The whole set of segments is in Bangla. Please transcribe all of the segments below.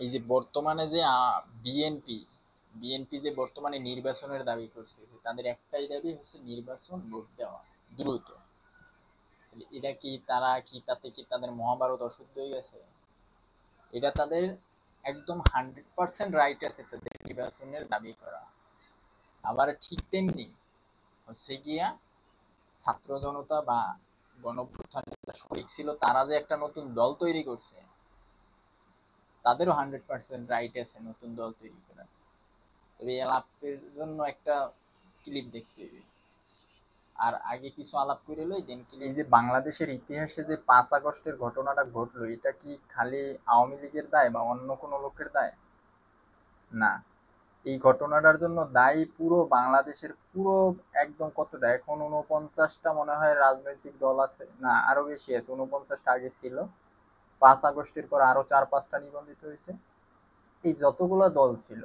এই যে বর্তমানে যে বিএনপি বিএনপি যে বর্তমানে নির্বাচনের দাবি করতেছে, তাদের একটাই দাবি হচ্ছে নির্বাচন, ভোট দেওয়া দ্রুত। তাহলে এটা কি, তারা কি তাতে কি তাদের মহাভারত অশুদ্ধ হয়ে গেছে? এটা তাদের একদম 100% রাইট আছে তাদের নির্বাচনের দাবি করা। আবার ঠিক তেমনি হচ্ছে গিয়া ছাত্র জনতা বা গণঅভ্যুত্থানে যারা শরিক ছিল, তারা যে একটা নতুন দল তৈরি করছে, তাদেরও 100% রাইট আছে নতুন দল তৈরি করার। তবে এই আলাপের জন্য একটা ক্লিপ দেখতে হবে। আর আগে কিছু আলাপ করে লই দেন ক্লিপ। এই যে বাংলাদেশের ইতিহাসে যে 5 আগস্টের ঘটনাটা ঘটলো, এটা কি খালি আওয়ামী লীগের দায় বা অন্য কোনো লোকের দায়? না, এই ঘটনাটার জন্য দায়ী পুরো বাংলাদেশের পুরো একদম কতটা, এখন 49টা মনে হয় রাজনৈতিক দল আছে, না আরো বেশি আছে, 49টা আগে ছিল, 5 আগস্টের পর আরো 4-5টা নিবন্ধিত হয়েছে। এই যতগুলো দল ছিল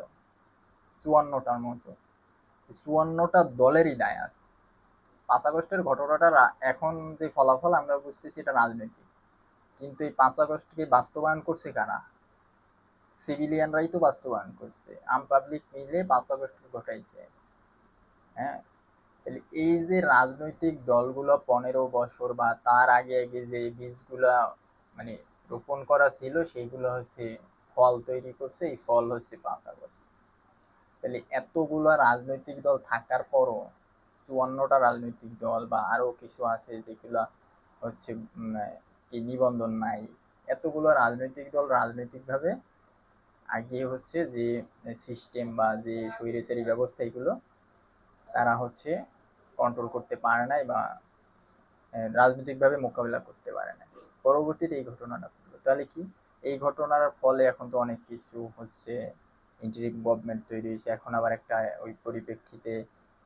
54টার মতো, 54টা দলেরই দায় আছে। 5 আগস্টের ঘটনাটা এখন যে ফলাফল আমরা বুঝতেছি এটা রাজনৈতিক, কিন্তু এই 5 আগস্টকে বাস্তবায়ন করছে কারা? সিভিলিয়ানরাই তো বাস্তবায়ন করছে, আম পাবলিক মিলে 5 আগস্ট ঘটাইছে। হ্যাঁ, তাহলে এই যে রাজনৈতিক দলগুলো 15 বছর বা তার আগে আগে যে বীজগুলা মানে রোপণ করা ছিল, সেইগুলো হচ্ছে ফল তৈরি করছে, এই ফল হচ্ছে 5 আগস্ট। তাহলে এতগুলো রাজনৈতিক দল থাকার পরও 54টা রাজনৈতিক দল বা আরো কিছু আছে যেগুলো হচ্ছে কি নিবন্ধন নাই, এতগুলো রাজনৈতিক দল রাজনৈতিকভাবে আগে হচ্ছে যে সিস্টেম বা যে স্বৈরাচারী ব্যবস্থা, এগুলো তারা হচ্ছে কন্ট্রোল করতে পারে নাই বা রাজনৈতিকভাবে মোকাবিলা করতে পারে না। পরবর্তীতে এই ঘটনাটা ঘটলো, তাহলে কি এই ঘটনার ফলে এখন তো অনেক কিছু হচ্ছে, ইন্টারিম গভর্নমেন্ট তৈরি হয়েছে, এখন আবার একটা ওই পরিপ্রেক্ষিতে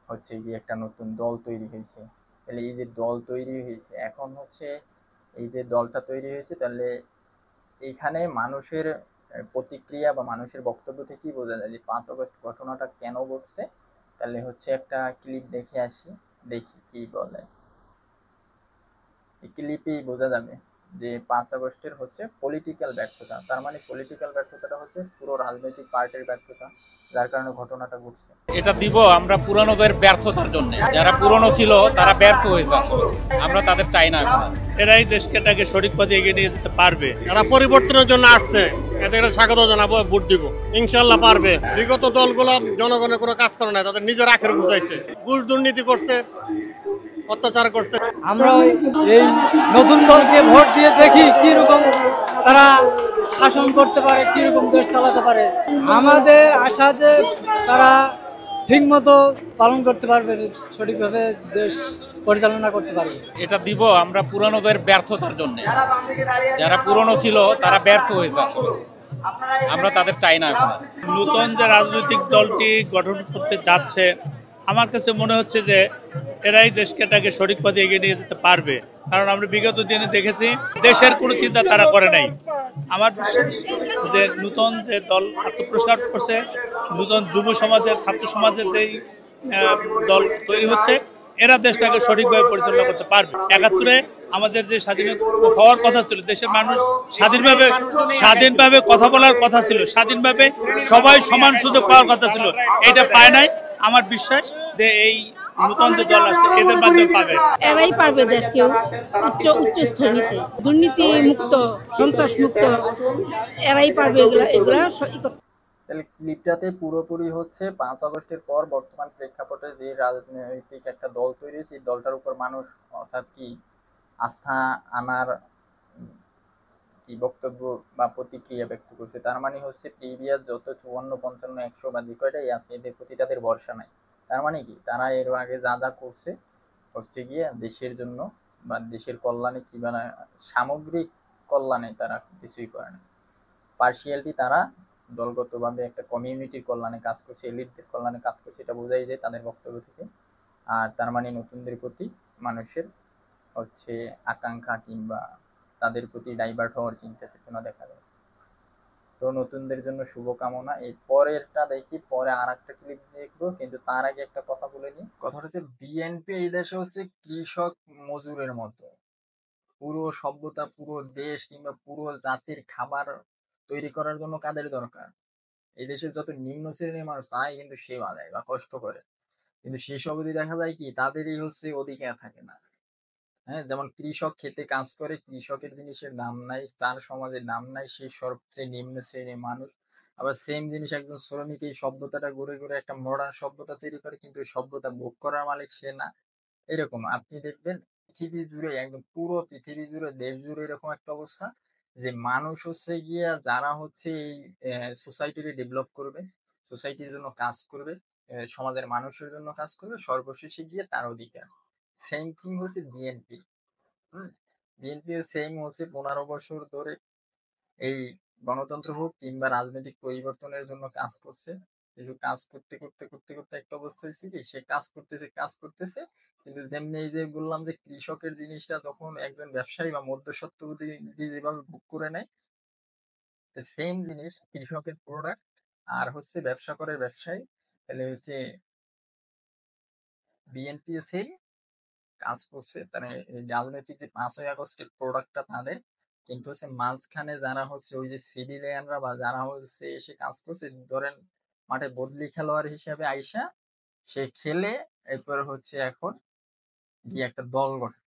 হচ্ছে গিয়ে একটা নতুন দল তৈরি হয়েছে। তাহলে এই যে দল তৈরি হয়েছে এখন হচ্ছে, এই যে দলটা তৈরি হয়েছে, তাহলে এইখানে মানুষের প্রতিক্রিয়া বা মানুষের বক্তব্য থেকেই বোঝা যায় যে 5 আগস্ট ঘটনাটা কেন ঘটছে। তাহলে হচ্ছে একটা ক্লিপ দেখে আসি, দেখি কি বলে। এই ক্লিপেই বোঝা যাবে যে 5 আগস্টের হচ্ছে পলিটিক্যাল ব্যর্থতা, তার মানে পলিটিক্যাল ব্যর্থতাটা হচ্ছে পুরো রাজনৈতিক পার্টির ব্যর্থতা, যার কারণে ঘটনাটা ঘটছে। এটা দিব আমরা পুরানোদের ব্যর্থতার জন্য, যারা পুরনো ছিল তারা ব্যর্থ হয়েছে, আসলে আমরা তাদের চাই না এখন। এরাই দেশকে সঠিক পথে এগিয়ে নিয়ে যেতে পারবে, এরা পরিবর্তনের জন্য আসছে, এদের স্বাগত জানাবো, ভোট দিব, ইনশাল্লাহ পারবে। বিগত দলগুলো জনগণের কোনো কাজ করে না, তাদের নিজের আখের বুঝাইছে, ঘুষ দুর্নীতি করছে, অত্যাচার করছে। আমরা এই নতুন দলকে ভোট দিয়ে দেখি কি রকম তারা শাসন করতে পারে, কি রকম দেশ চালাতে পারে। আমাদের আশা যে তারা ঠিক মতো পালন করতে পারবে, সঠিকভাবে দেশ পরিচালনা করতে পারবে। এটা দিব আমরা পুরানোদের ব্যর্থতার জন্য, যারা পুরনো ছিল তারা ব্যর্থ হয়েছে, আসলে আমরা তাদের চাই না এখন। নতুন যে রাজনৈতিক দলটি গঠন করতে যাচ্ছে, আমার কাছে মনে হচ্ছে যে এরাই দেশকে সঠিক পথে এগিয়ে নিয়ে যেতে পারবে, কারণ আমরা বিগত দিনে দেখেছি দেশের কোনো চিন্তা তারা করে নাই। আমার বিশ্বাস যে নতুন যে দল আত্মপ্রকাশ করছে, নতুন যুব সমাজের, ছাত্র সমাজের যেই দল তৈরি হচ্ছে, এরা দেশটাকে সঠিকভাবে পরিচালনা করতে পারবে। 71-এ আমাদের যে স্বাধীনতা হওয়ার কথা ছিল, দেশের মানুষ স্বাধীনভাবে কথা বলার কথা ছিল, স্বাধীনভাবে সবাই সমান সুযোগ পাওয়ার কথা ছিল, এটা পায় নাই। আমার বিশ্বাস যে এই নতুন যে দল আসছে এদের মাধ্যমে পাবে, এরাই পারবে দেশকে উচ্চ শ্রেণীতে, দুর্নীতি মুক্ত, সন্ত্রাস মুক্ত, এরাই পারবে এগুলা। তাহলে ক্লিপটাতে পুরোপুরি হচ্ছে 5 আগস্টের পর বর্তমান প্রেক্ষাপটে যে রাজনৈতিক একটা দল তৈরি হয়েছে, এই দলটার উপর মানুষ অর্থাৎ কি আস্থা আনার কি বক্তব্য বা প্রতিক্রিয়া ব্যক্ত করছে। তার মানে হচ্ছে প্রিভিয়াস যত 54, 55, 100 বা যে কয়টাই আছে, এদের প্রতি তাদের ভরসা নাই। তার মানে কি তারা এর আগে যা যা করছে হচ্ছে গিয়ে দেশের জন্য বা দেশের কল্যাণে কি মানে সামগ্রিক কল্যাণে তারা কিছুই করে না, পার্সিয়ালিটি তারা দলগতভাবে একটা কমিউনিটির কল্যাণে কাজ করছে, এলিটদের কল্যাণে কাজ করছে, এটা বোঝাই যায় তাদের বক্তব্য থেকে। আর তার মানে নতুনদের প্রতি মানুষের হচ্ছে আকাঙ্ক্ষা কিংবা তাদের প্রতি ডাইভার্ট হওয়ার চিন্তা চেতনা দেখা যায়। তো নতুনদের জন্য শুভকামনা। এই পরেরটা দেখি, পরে আর একটা ক্লিপ দেখবো, কিন্তু তার আগে একটা কথা বলে নিই। কথাটা হচ্ছে বিএনপি এই দেশে হচ্ছে কৃষক মজুরের মতো, পুরো সভ্যতা, পুরো দেশ কিংবা পুরো জাতির খাবার তৈরি করার জন্য কাদের দরকার? এই দেশের যত নিম্ন শ্রেণীর মানুষ তারাই কিন্তু সেবা দেয় বা কষ্ট করে, কিন্তু সেসব দেখা যায় কি তাদেরই হচ্ছে অধিকার থাকে না। হ্যাঁ, যেমন কৃষক খেতে কাজ করে, কৃষকের জিনিসের দাম নাই, তার সমাজে দাম নাই, সে সবচেয়ে নিম্ন শ্রেণীর মানুষ। আবার সেম জিনিস একজন শ্রমিক এই সভ্যতাটা গড়ে গড়ে একটা মডার্ন সভ্যতা তৈরি করে, কিন্তু এই সভ্যতা ভোগ করার মালিক সে না। এরকম আপনি দেখবেন পৃথিবী জুড়ে, একদম পুরো পৃথিবী জুড়ে, দেশ জুড়ে এরকম একটা অবস্থা যে মানুষ হচ্ছে গিয়া যারা হচ্ছে এই সোসাইটিকে ডেভেলপ করবে, সোসাইটির জন্য কাজ করবে, সমাজের মানুষের জন্য কাজ করবে, সর্বশেষে গিয়ে তার অধিকার। সেম থিং হচ্ছে বিএনপি। বিএনপি সেম হচ্ছে 15 বছর ধরে এই গণতন্ত্র হোক কিংবা রাজনৈতিক পরিবর্তনের জন্য কাজ করছে। কিছু কাজ করতে করতে করতে করতে একটা অবস্থা হয়েছে কি সে কাজ করতেছে, কিন্তু যেমনি এই যে বললাম যে কৃষকের জিনিসটা যখন একজন ব্যবসায়ী বা মধ্যস্বত্বভোগী যেভাবে বুক করে নেয়, সেম জিনিস কৃষকের প্রোডাক্ট আর হচ্ছে ব্যবসা করে ব্যবসায়ী, তাহলে হচ্ছে বিএনপি সেম কাজ করছে। তারা রাজনৈতিক যে 5ই আগস্টের প্রোডাক্টটা তাদের, কিন্তু হচ্ছে মাঝখানে যারা হচ্ছে ওই যে সিভিলিয়ানরা বা যারা হচ্ছে এসে কাজ করছে, ধরেন মাঠে বদলি খেলোয়াড় হিসেবে আইসা সে খেলে এরপর হচ্ছে এখন গিয়ে একটা দল গঠন।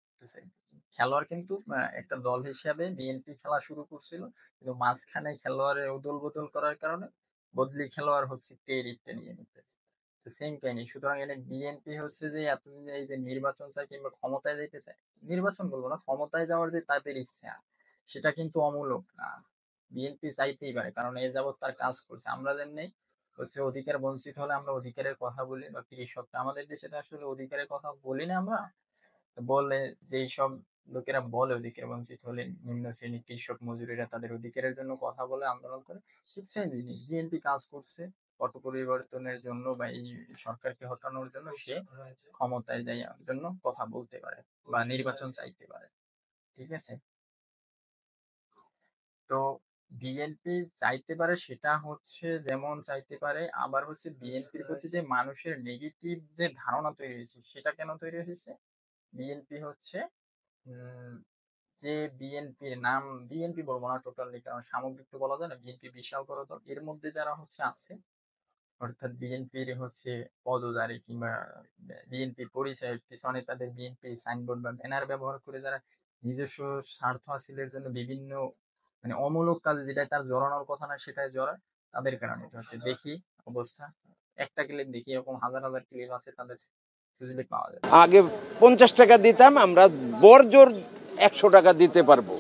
খেলোয়াড় কিন্তু একটা দল হিসাবে বিএনপি খেলা শুরু করছিল, কিন্তু মাঝখানে খেলোয়াড়ের উদল বদল করার কারণে বদলি খেলোয়াড় হচ্ছে ক্রেডিটটা নিয়ে নিতেছে। সেম কাহিনী। সুতরাং এখানে বিএনপি হচ্ছে যে এতদিন এই যে নির্বাচন চায় কিংবা ক্ষমতায় যেতে চায়, নির্বাচন বলবো না, ক্ষমতায় যাওয়ার যে তাদের ইচ্ছা সেটা কিন্তু অমূলক না। বিএনপি চাইতেই পারে, কারণ এ যাবৎ তার কাজ করছে। আমরা যেমনি হচ্ছে অধিকার বঞ্চিত হলে আমরা অধিকারের কথা বলি, বা কৃষকরা আমাদের দেশে আসলে অধিকারের কথা বলি না, আমরা বলে যেই সব লোকেরা বলে অধিকার বঞ্চিত হলে নিম্ন শ্রেণী কৃষক মজুরিরা তাদের অধিকারের জন্য কথা বলে, আন্দোলন করে, ঠিক সেই জিনিস বিএনপি কাজ করছে পট পরিবর্তনের জন্য বা এই সরকারকে হটানোর জন্য। সে ক্ষমতায় যাওয়ার জন্য কথা বলতে পারে বা নির্বাচন চাইতে পারে, ঠিক আছে? তো বিএনপি চাইতে পারে, সেটা হচ্ছে যেমন চাইতে পারে, আবার হচ্ছে বিএনপির প্রতি যে মানুষের নেগেটিভ যে ধারণা তৈরি হয়েছে সেটা কেন তৈরি হয়েছে? বিএনপি হচ্ছে যে বিএনপির নাম, বিএনপি বলবো না টোটালি, কারণ সামগ্রিক তো বলা যায় না, বিএনপি বিশাল বড় দল, এর মধ্যে যারা হচ্ছে আছে, অর্থাৎ বিএনপির হচ্ছে পদধারী কিংবা বিএনপি পরিচয়ের পিছনে তাদের বিএনপি সাইনবোর্ড বা ব্যানার ব্যবহার করে যারা নিজস্ব স্বার্থ হাসিলের জন্য বিভিন্ন মানে অমূলক কাজে, যেটা তার জড়ানোর কথা না সেটাই জড়ায়, তাদের কারণে এটা হচ্ছে। দেখি অবস্থা, একটা ক্লিপ দেখি, এরকম হাজার হাজার ক্লিপ আছে, তাদের সুযোগ পাওয়া যায়। আগে 50 টাকা দিতাম, আমরা বড়জোর 100 টাকা দিতে পারবো,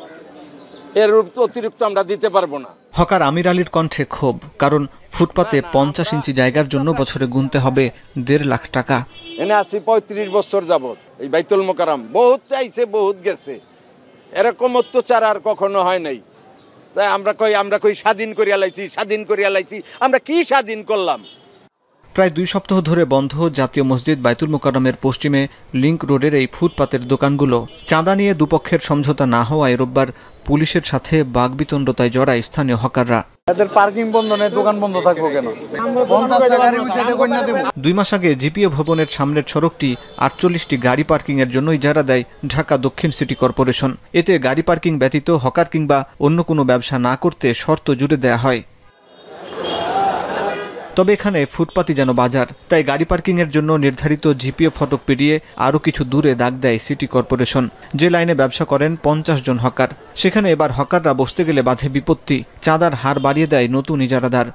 এর অতিরিক্ত আমরা দিতে পারবো না। হকার আমির আলীর কণ্ঠে ক্ষোভ, কারণ ফুটপাতে 50 ইঞ্চি জায়গার জন্য বছরে গুনতে হবে 1.5 লাখ টাকা। এনে আছি 35 বছর যাবত, এই বাইতুল মোকাররম বহুত আইছে বহুত গেছে, এরকম অত্যাচার আর কখনো হয় নাই। তাই আমরা কই স্বাধীন করিয়া লাইছি, আমরা কি স্বাধীন করলাম? প্রায় 2 সপ্তাহ ধরে বন্ধ জাতীয় মসজিদ বাইতুল মোকাররমের পশ্চিমে লিংক রোডের এই ফুটপাতের দোকানগুলো। চাঁদা নিয়ে দুপক্ষের সমঝোতা না হওয়ায় রোববার পুলিশের সাথে বাগবিতণ্ডতায় জড়ায় স্থানীয় হকাররা। তাদের পার্কিং বন্ধ নেই, দোকান বন্ধ থাকবো কেন? 50 টাকা রিসিটে কইনা দেব। 2 মাস আগে জিপিএ ভবনের সামনের সড়কটি 48টি গাড়ি পার্কিং এর জন্য ইজারা দেয় ঢাকা দক্ষিণ সিটি কর্পোরেশন। এতে গাড়ি পার্কিং ব্যতীত হকার কিংবা অন্য কোনো ব্যবসা না করতে শর্ত জুড়ে দেয়া হয়। তবে এখানে ফুটপাতই যেন বাজার, তাই গাড়ি পার্কিং এর জন্য নির্ধারিত জিপিএ ফটক পেরিয়ে আরও কিছু দূরে দাগ দেয় সিটি কর্পোরেশন। যে লাইনে ব্যবসা করেন 50 জন হকার, সেখানে এবার হকাররা বসতে গেলে বাধে বিপত্তি। চাঁদার হার বাড়িয়ে দেয় নতুন ইজারাদার।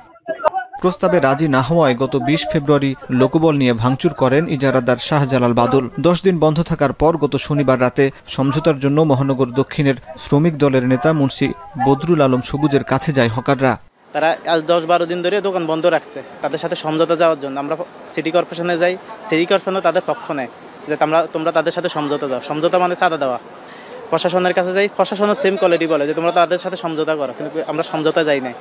প্রস্তাবে রাজি না হওয়ায় গত 20 ফেব্রুয়ারি লোকবল নিয়ে ভাঙচুর করেন ইজারাদার শাহজালাল বাদল। 10 দিন বন্ধ থাকার পর গত শনিবার রাতে সমঝোতার জন্য মহানগর দক্ষিণের শ্রমিক দলের নেতা মুন্সি বদরুল আলম সবুজের কাছে যায় হকাররা। তারা আজ 10-12 দিন ধরে দোকান বন্ধ রাখছে, তাদের সাথে সমঝোতা যাওয়ার জন্য। আমরা সিটি কর্পোরেশনে যাই, সিটি কর্পোরেশনও তাদের পক্ষ নেয় যে তোমরা তাদের সাথে সমঝোতা যাও। সমঝোতা মানে চাঁদা দেওয়া। প্রশাসনের কাছে যাই, প্রশাসনও সেম কোয়ালিটি বলে যে তোমরা তাদের সাথে সমঝোতা করো, কিন্তু আমরা সমঝোতা যাই নাই।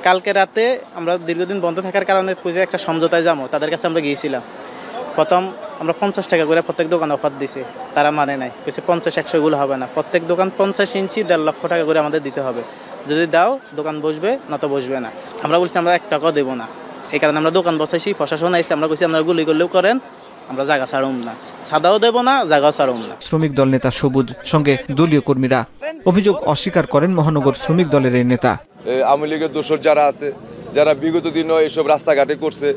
কালকে রাতে আমরা দীর্ঘদিন বন্ধ থাকার কারণে পুজো একটা সমঝোতায় যাবো, তাদের কাছে আমরা গিয়েছিলাম। প্রথম আমরা 50 টাকা করে প্রত্যেক দোকানে অফার দিছি, তারা মানে নাই, কিছু 50-100 গুলো হবে না, প্রত্যেক দোকান 50 ইঞ্চি 1.5 লক্ষ টাকা করে আমাদের দিতে হবে। যদি দাও দোকান বসবে, না তো বসবে না। আমরা বলছি আমরা 1 টাকাও দেবো না, এই কারণে আমরা দোকান বসাইছি। প্রশাসন আইসে, আমরা বলছি আপনারা গুলি করলেও করেন, আমরা জায়গা ছাড়ুম না, সাদাও দেব না, জায়গাও ছাড়ুম না। শ্রমিক দল নেতা সবুজ সঙ্গে দলীয় কর্মীরা অভিযোগ অস্বীকার করেন মহানগর শ্রমিক দলের এই নেতা। আওয়ামী লীগের দোসর যারা আছে, যারা বিগত দিনও এইসব রাস্তাঘাটে করছে,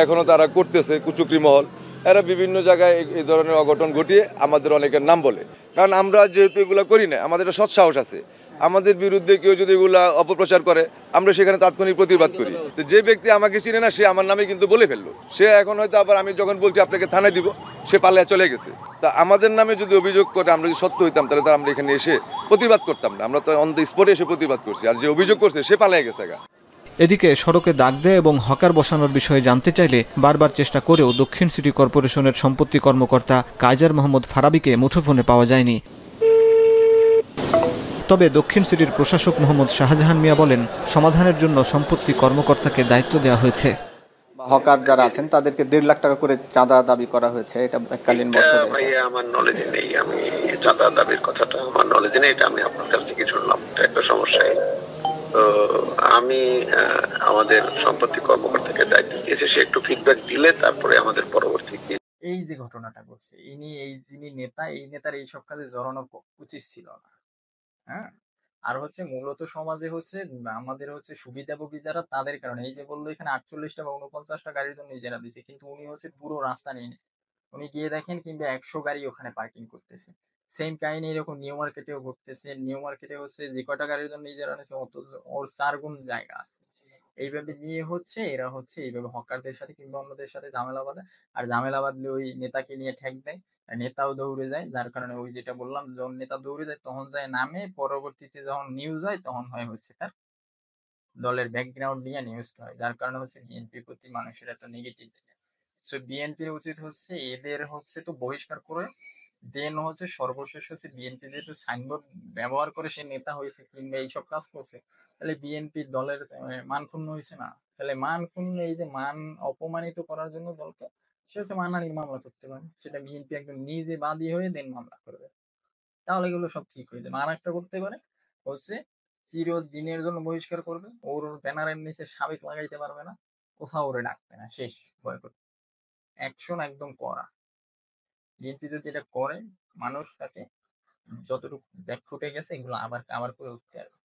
এখনো তারা করতেছে, কুচুকরি মহল, এরা বিভিন্ন জায়গায় এই ধরনের অঘটন ঘটিয়ে আমাদের অনেকের নাম বলে। কারণ আমরা যেহেতু এগুলো করি না, আমাদের একটা সৎসাহস আছে, আমাদের বিরুদ্ধে কেউ যদি এগুলা অপপ্রচার করে আমরা সেখানে তাৎক্ষণিক প্রতিবাদ করি। তো যে ব্যক্তি আমাকে চিনে না সে আমার নামে কিন্তু বলে ফেললো, সে এখন হয়তো আবার আমি যখন বলছি আপনাকে থানায় দিব সে পালিয়ে চলে গেছে। তা আমাদের নামে যদি অভিযোগ করে আমরা যদি সত্য হইতাম তাহলে তো আমরা এখানে এসে প্রতিবাদ করতাম না, আমরা তো অন দ্য স্পটে এসে প্রতিবাদ করছি। আর যে অভিযোগ করছে সে পালিয়ে গেছে। এদিকে সড়কে দাগ দেয় এবং হকার বসানোর বিষয়ে জানতে চাইলে বারবার চেষ্টা করেও দক্ষিণ সিটি কর্পোরেশনের সম্পত্তি কর্মকর্তা কাইজার মোহাম্মদ ফারাবিকে মুঠোফোনে পাওয়া যায়নি। তবে দক্ষিণ সিটির প্রশাসক মোহাম্মদ শাহজাহান মিয়া বলেন, সমাধানের জন্য সম্পত্তি কর্মকর্তাকে দায়িত্ব দেওয়া হয়েছে। হকার যারা আছেন তাদেরকে 1.5 লাখ টাকা করে চাঁদা দাবি করা হয়েছে, এটা এককালীন বছরে। ভাইয়া আমার নলেজে নেই, আমি চাঁদা দাবির কথাটা আমার নলেজে নেই, এটা আমি আপনার কাছ থেকে শুনলাম, এটা একটা সমস্যাই। তো আমি আমাদের সম্পত্তি কর্মকর্তাকে দায়িত্ব দিয়েছি, সে একটু ফিডব্যাক দিলে তারপরে আমাদের পরবর্তী। এই যে ঘটনাটা ঘটছে, যিনি নেতা, এই নেতার এইসব কাজে জড়ানো উচিত ছিল না। হ্যাঁ, আর হচ্ছে মূলত সমাজে হচ্ছে আমাদের হচ্ছে সুবিধাভোগী যারা, তাদের কারণে এই যে বললো এখানে 48টা বা 49টা গাড়ির জন্য ইজারা দিছে, কিন্তু উনি হচ্ছে পুরো রাস্তা নিয়ে উনি গিয়ে দেখেন কিন্তু 100 গাড়ি ওখানে পার্কিং করতেছে। সেম কাহিনী এরকম নিউ মার্কেটেও ঘটতেছে। নিউ মার্কেটে হচ্ছে যে কয়টা গাড়ির জন্য ইজারা নিয়েছে ওর 4 গুণ জায়গা আছে। এইভাবে নিয়ে হচ্ছে এরা হচ্ছে এইভাবে হকারদের সাথে কিংবা অন্যদের সাথে ঝামেলা বাঁধে, আর ঝামেলা বাঁধলে ওই নেতাকে নিয়ে ঠেক দেয়, নেতাও দৌড়ে যায়। যার কারণে ওই যেটা বললাম, যখন নেতা দৌড়ে যায় তখন যায় নামে, পরবর্তীতে যখন নিউজ হয় তখন হয় হচ্ছে তার দলের ব্যাকগ্রাউন্ড নিয়ে নিউজটা হয়, যার কারণে হচ্ছে বিএনপির প্রতি মানুষের এত নেগেটিভ। সো বিএনপির উচিত হচ্ছে এদের হচ্ছে তো বহিষ্কার করে দেন হচ্ছে সর্বশেষ হচ্ছে বিএনপি যেহেতু সাইনবোর্ড ব্যবহার করে সে নেতা হয়েছে কিংবা এইসব কাজ করছে, তাহলে বিএনপি দলের মান ক্ষুণ্ণ হয়েছে না? তাহলে মান ক্ষুণ্ণ, এই যে মান অপমানিত করার জন্য দলকে, সে হচ্ছে মানহানির মামলা করতে পারে, সেটা বিএনপি একদম নিজে বাদী হয়ে দেন মামলা করবে, তাহলে এগুলো সব ঠিক হয়ে যাবে। আর একটা করতে পারে হচ্ছে চিরদিনের জন্য বহিষ্কার করবে, ওর ব্যানারের নিচে সাবেক লাগাইতে পারবে না, কোথাও ওরে ডাকবে না, শেষ বয়কট। অ্যাকশন একদম করা। বিএনপি যদি এটা করে, মানুষ তাকে যতটুকু দেখ ফুটে গেছে এগুলো আবার করে উঠতে হবে।